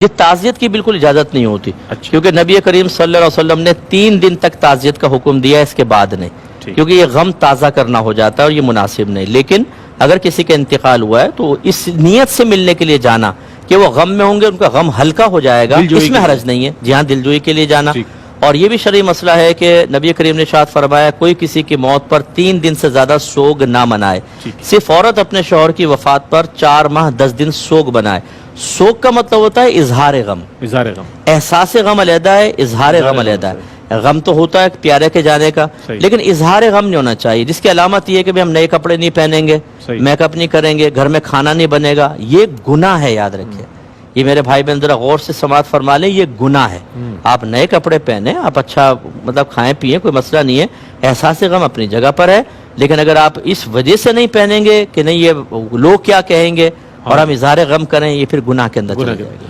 ये ताज़ियत की बिल्कुल इजाज़त नहीं होती। अच्छा। क्योंकि नबी करीम सल्लल्लाहु अलैहि वसल्लम ने 3 दिन तक ताज़ियत का हुक्म दिया, इसके बाद नहीं, क्योंकि ये गम ताज़ा करना हो जाता है और ये मुनासिब नहीं। लेकिन अगर किसी का इंतकाल हुआ है तो इस नियत से मिलने के लिए जाना कि वो गम में होंगे, उनका गम हल्का हो जाएगा, इसमें हरज नहीं है। जी हाँ, दिलजोई के लिए जाना। और ये भी शरई मसला है कि नबी करीम ने इरशाद फरमाया, कोई किसी की मौत पर 3 दिन से ज्यादा सोग ना मनाए। सिर्फ औरत अपने शौहर की वफात पर 4 माह 10 दिन सोग बनाए। सोग का मतलब होता है इजहार गम। एहसास गम अलहदा है, इजहार गम अलहदा है। गम तो होता है प्यारे के जाने का, लेकिन इजहार गम नहीं होना चाहिए, जिसकी अलामत यह है कि भाई हम नए कपड़े नहीं पहनेंगे, मेकअप नहीं करेंगे, घर में खाना नहीं बनेगा। ये गुनाह है, याद रखिए। ये मेरे भाई बहन जरा गौर से समात फरमा लें, ये गुनाह है। आप नए कपड़े पहने, आप अच्छा मतलब खाएं पिए, कोई मसला नहीं है। एहसास गम अपनी जगह पर है, लेकिन अगर आप इस वजह से नहीं पहनेंगे कि नहीं ये लोग क्या कहेंगे और हम इजहार गम करें, ये फिर गुनाह के अंदर चले जाएंगे।